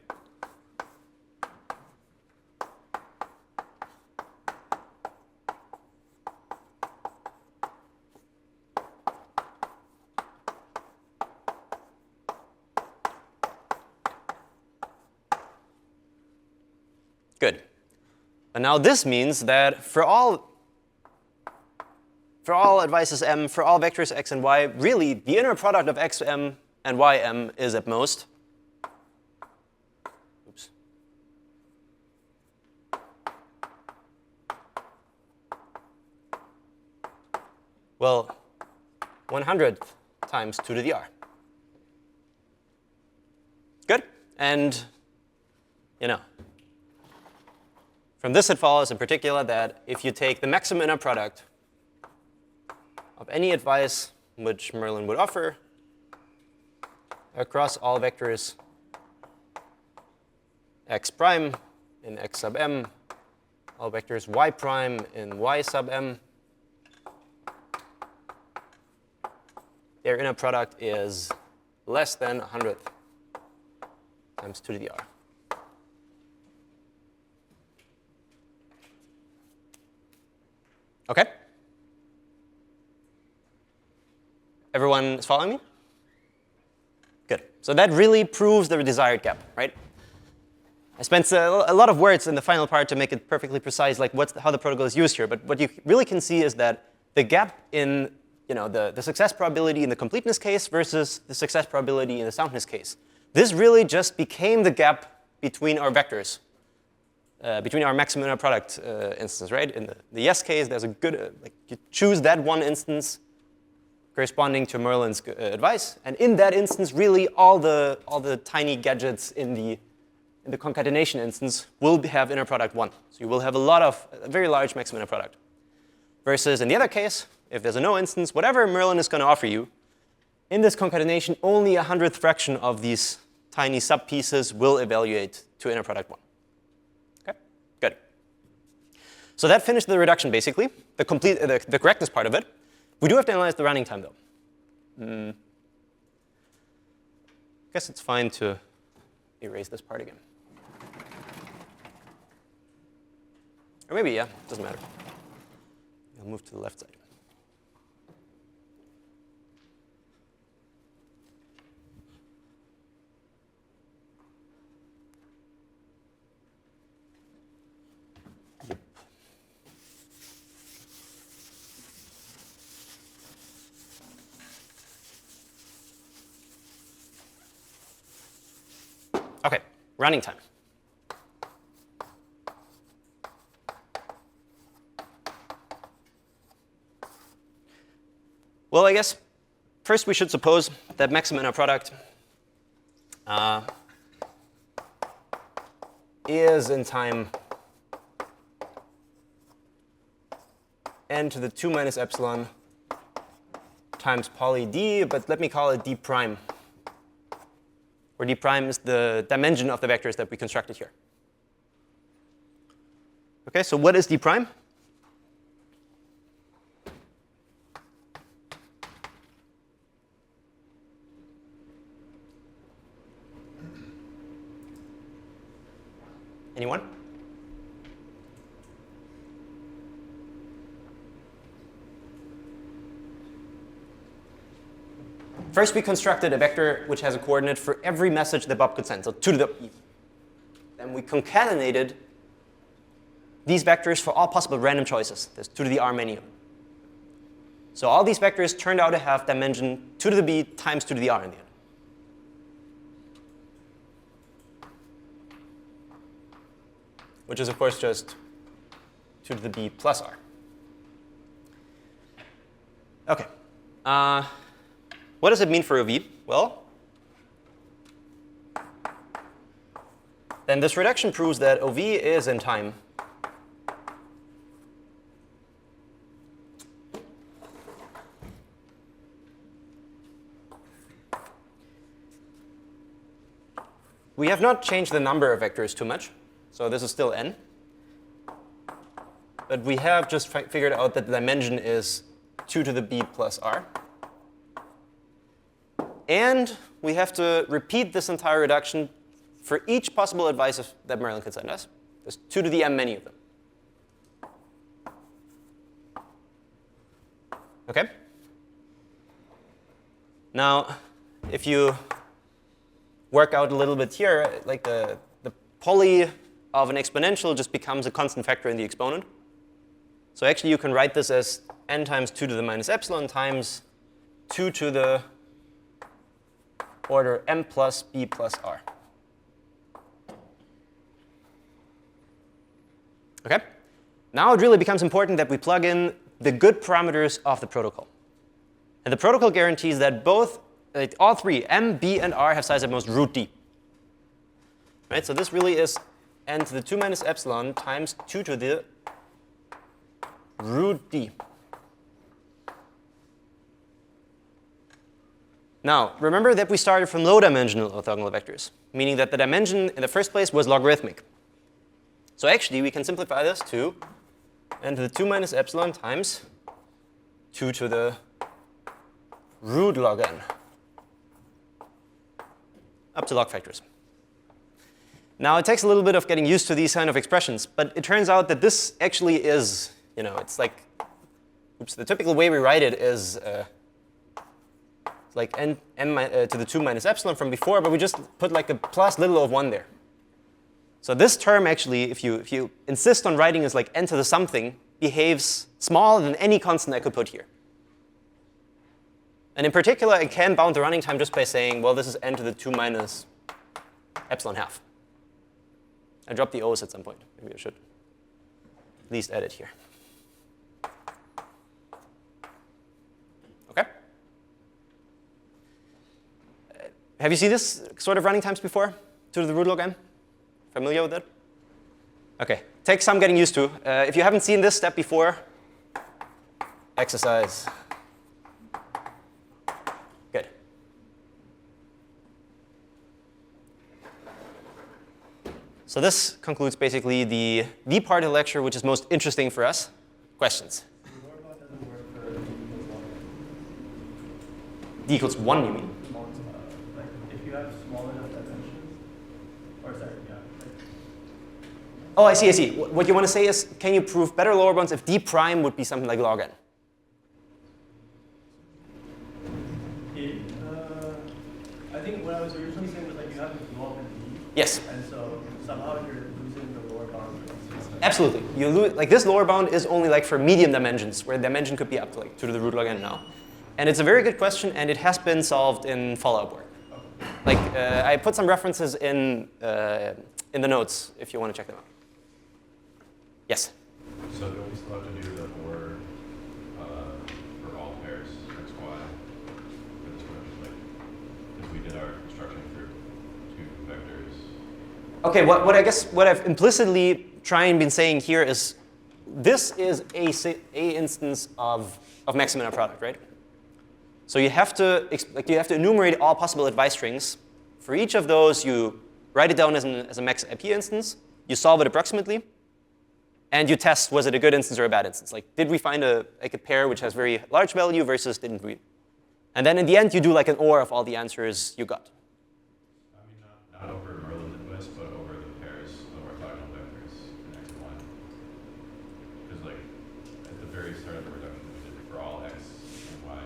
Good. And now this means that for all advices m, for all vectors x and y, really the inner product of xm and ym is at most, oops, well, 100 times 2 to the r. Good? And, you know, from this it follows in particular that if you take the maximum inner product of any advice which Merlin would offer across all vectors x prime in x sub m, all vectors y prime in y sub m, their inner product is less than 100th times 2 to the r. OK? Everyone is following me? Good. So that really proves the desired gap, right? I spent a lot of words in the final part to make it perfectly precise, like how the protocol is used here. But what you really can see is that the gap in the success probability in the completeness case versus the success probability in the soundness case, this really just became the gap between our vectors. Between our maximum inner product instance, right? In the yes case, there's a good, you choose that one instance corresponding to Merlin's advice. And in that instance, really, all the tiny gadgets in the concatenation instance will have inner product 1. So you will have a very large maximum inner product. Versus in the other case, if there's a no instance, whatever Merlin is going to offer you, in this concatenation, only 100th fraction of these tiny sub-pieces will evaluate to inner product 1. Good. So that finished the reduction, basically, the correctness part of it. We do have to analyze the running time, though. I guess it's fine to erase this part again. Or maybe, yeah, doesn't matter. I'll move to the left side. OK, running time. Well, I guess first we should suppose that maximum inner product is in time n to the 2 minus epsilon times poly d, but let me call it d prime, where d prime is the dimension of the vectors that we constructed here. OK, so what is d prime? Anyone? First, we constructed a vector which has a coordinate for every message that Bob could send, so 2 to the e. Then we concatenated these vectors for all possible random choices. There's 2 to the r many of them. So all these vectors turned out to have dimension 2 to the b times 2 to the r in the end. Which is, of course, just 2 to the b plus r. OK. What does it mean for a v? Well, then this reduction proves that OV is in time we have not changed the number of vectors too much. So this is still n. But we have just figured out that the dimension is 2 to the b plus r. And we have to repeat this entire reduction for each possible advice that Marilyn could send us. There's 2 to the m many of them. OK? Now, if you work out a little bit here, like the poly of an exponential just becomes a constant factor in the exponent. So actually, you can write this as n times 2 to the minus epsilon times 2 to the order m plus b plus r. OK? Now it really becomes important that we plug in the good parameters of the protocol. And the protocol guarantees that both, like all three, m, b, and r, have size at most root d. Right? So this really is n to the 2 minus epsilon times 2 to the root d. Now, remember that we started from low-dimensional orthogonal vectors, meaning that the dimension in the first place was logarithmic. So actually, we can simplify this to n to the 2 minus epsilon times 2 to the root log n, up to log factors. Now, it takes a little bit of getting used to these kind of expressions, but it turns out that this actually is, it's like, the typical way we write it is like n to the 2 minus epsilon from before, but we just put like a plus little of 1 there. So this term actually, if you insist on writing as like n to the something, behaves smaller than any constant I could put here. And in particular, I can bound the running time just by saying, well, this is n to the 2 minus epsilon half. I dropped the o's at some point. Maybe I should at least add it here. OK? Have you seen this sort of running times before? 2 to the root log n? Familiar with that? OK. Takes some getting used to. If you haven't seen this step before, exercise. Good. So this concludes basically the V part of the lecture, which is most interesting for us. Questions? D equals 1, you mean? Like if you have small enough dimensions, or sorry, yeah. Oh, I see. What you want to say is, can you prove better lower bounds if d prime would be something like log n? I think what I was originally saying was like you have this log n d. Yes. And so somehow you're losing the lower bound. Absolutely. You lose, like this lower bound is only like for medium dimensions, where the dimension could be up to like 2 to the root log n now. And it's a very good question, and it has been solved in follow-up work. Like I put some references in the notes if you want to check them out. Yes. So don't we still have to do the or for all pairs x, y for this one? Like, because we did our construction for 2 vectors. OK, what I've implicitly been saying here is this is a instance of maximum inner product, right? So you have to enumerate all possible advice strings. For each of those, you write it down as a max IP instance. You solve it approximately. And you test, was it a good instance or a bad instance? Like, did we find a pair which has very large value versus didn't we? And then in the end, you do like an OR of all the answers you got. I mean, not over Merlin's advice, but over the pairs of orthogonal vectors in x and y. Because like at the very start of the reduction, we did for all x and y,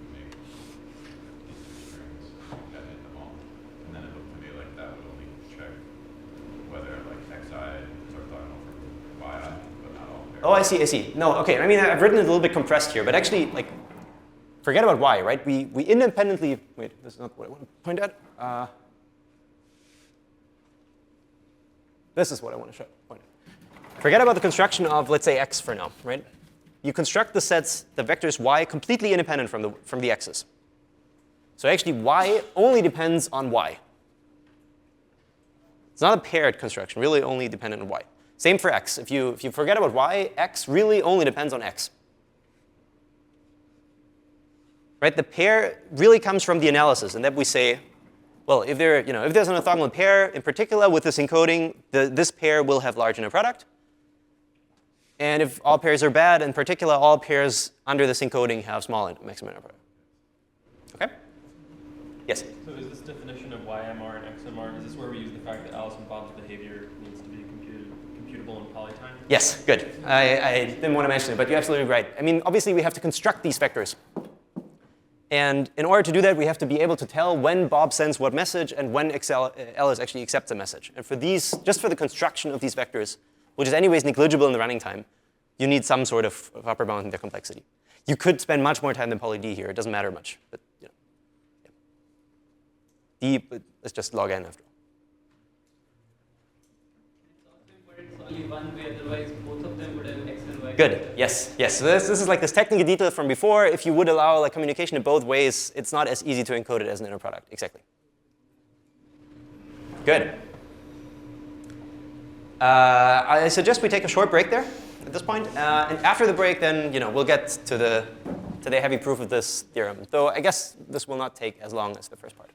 we make these 2 strings that hit them all. And then it looked to me like that would only check whether like xi is orthogonal from yi. Oh, I see, I see. No, okay, I mean, I've written it a little bit compressed here, but actually, like, forget about y, right? We independently, wait, this is not what I want to point at. This is what I want to point at. Forget about the construction of, let's say, x for now, right? You construct the sets, the vectors y, completely independent from the x's. So actually, y only depends on y. It's not a paired construction, really only dependent on y. Same for x. If you forget about y, x really only depends on x. Right? The pair really comes from the analysis, and that we say, well, if there's an orthogonal pair, in particular with this encoding, this pair will have large inner product. And if all pairs are bad, in particular, all pairs under this encoding have small maximum inner product. Okay? Yes? So is this definition of YMR and XMR, is this where we use the fact that Alice and Bob's behavior needs to be computable in polytime? Yes, good. I didn't want to mention it, but you're absolutely right. I mean, obviously, we have to construct these vectors. And in order to do that, we have to be able to tell when Bob sends what message and when Alice actually accepts a message. And for these, just for the construction of these vectors, which is anyways negligible in the running time, you need some sort of upper bound in their complexity. You could spend much more time than poly D here. It doesn't matter much. But yeah. D is just log n after all. But it's only one way, otherwise both of them would have x and y. Good. Yes. Yes. So this is like this technical detail from before. If you would allow like communication in both ways, it's not as easy to encode it as an inner product. Exactly. Good. I suggest we take a short break there at this point. And after the break, then we'll get to the heavy proof of this theorem. Though I guess this will not take as long as the first part.